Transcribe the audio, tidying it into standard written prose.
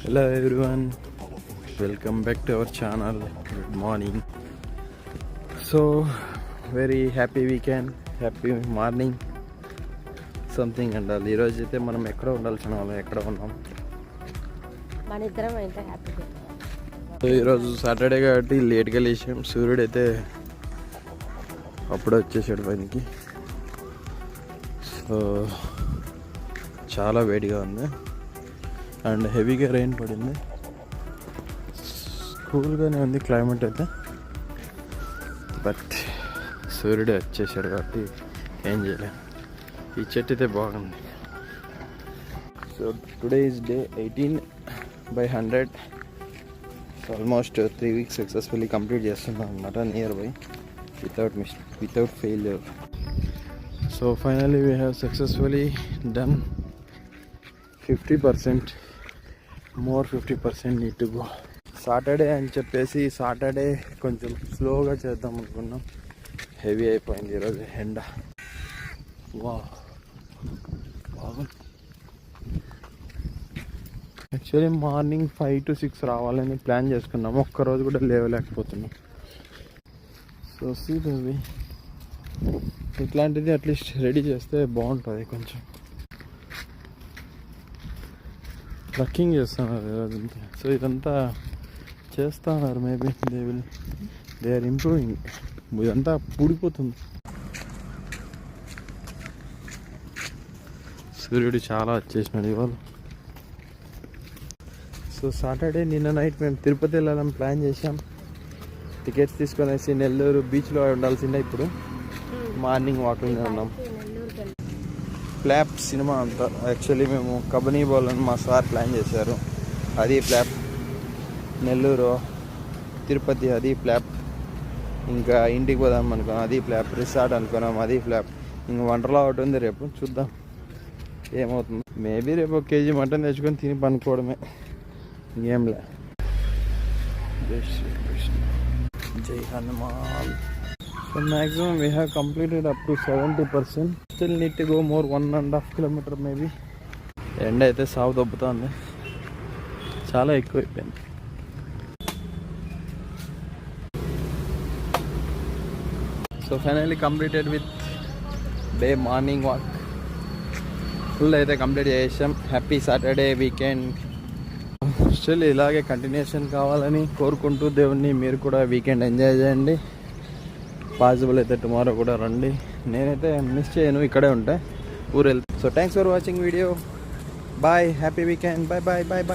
Hello everyone, welcome back to our channel. Good morning. So very happy weekend, happy morning, something అండాలి. ఈరోజు అయితే మనం ఎక్కడ ఉండాల్సిన వాళ్ళం ఎక్కడ ఉన్నాం మన ఇద్దరం అయితే హ్యాపీగా. సో ఈరోజు సాటర్డే కాబట్టి లేట్గా లేచాం. సూర్యుడు అయితే అప్పుడే వచ్చేసాడు పైకి. సో చాలా వేడిగా ఉంది అండ్ హెవీగా రెయిన్ పడింది. కూల్గానే ఉంది క్లైమేట్ అయితే, బట్ సూర్యుడు వచ్చేసాడు కాబట్టి ఏం చేయలేము. ఈ చెట్టు అయితే బాగుంది. So today is day 18/100. Almost 3 weeks successfully complete చేస్తున్నాం అనమాట, near by, without failure. So finally we have successfully done 50%. More 50% need to go. Saturday అని చెప్పేసి సాటర్డే కొంచెం స్లోగా చేద్దాం అనుకున్నాం. హెవీ అయిపోయింది ఈరోజు ఎండ. వా బాగుంది. యాక్చువల్లీ మార్నింగ్ 5 to 6 రావాలని ప్లాన్ చేసుకున్నాము. ఒక్కరోజు కూడా లేవలేకపోతున్నాం. సో సీ బేబీ, ఇట్లాంటిది అట్లీస్ట్ రెడీ చేస్తే బాగుంటుంది. కొంచెం ట్రక్కింగ్ చేస్తున్నారు ఇదంతా. సో ఇదంతా చేస్తున్నారు. Maybe they are improving. ఇదంతా పూడిపోతుంది. సూర్యుడు చాలా వచ్చేసినాడు ఇవాళ. సో సాటర్డే నిన్న నైట్ మేము తిరుపతి వెళ్ళాలని ప్లాన్ చేసాం. టికెట్స్ తీసుకొనేసి నెల్లూరు బీచ్లో ఉండాల్సిందే. ఇప్పుడు మార్నింగ్ వాకింగ్ ఉన్నాం. ఫ్లాప్ సినిమా అంతా యాక్చువల్లీ మేము కబనీ బాల్ అని మా సార్ ప్లాన్ చేశారు. అది ఫ్లాప్. నెల్లూరు, తిరుపతి అది ఫ్లాప్. ఇంకా ఇంటికి పోదాం అనుకున్నాం, అది ఫ్లాప్. రిసార్ట్ అనుకున్నాం, అది ఫ్లాప్. ఇంక వంటలో ఒకటి ఉంది, రేపు చూద్దాం ఏమవుతుంది. మేబీ రేపు 1 kg మటన్ తెచ్చుకొని తిని పనుకోవడమే, ఇంకేంలే. జై శ్రీకృష్ణ, జై Hanuman. So maximum we have completed up to 70%. Still need to go more 1.5 kilometer maybe. ఎండ అయితే సాగు దొబ్బుతుంది, చాలా ఎక్కువైపోయింది. So finally completed with the morning walk. Full అయితే కంప్లీట్ చేసాం. Happy Saturday weekend. స్టిల్ ఇలాగే కంటిన్యూషన్ కావాలని కోరుకుంటూ దేవుణ్ణి మీరు కూడా వీకెండ్ ఎంజాయ్ చేయండి. పాసిబుల్ అయితే టుమారో కూడా రండి. నేనైతే మిస్ చేయను, ఇక్కడే ఉంటా, ఊరు వెళ్తా. So thanks for watching video. Bye, happy weekend. Bye bye bye bye.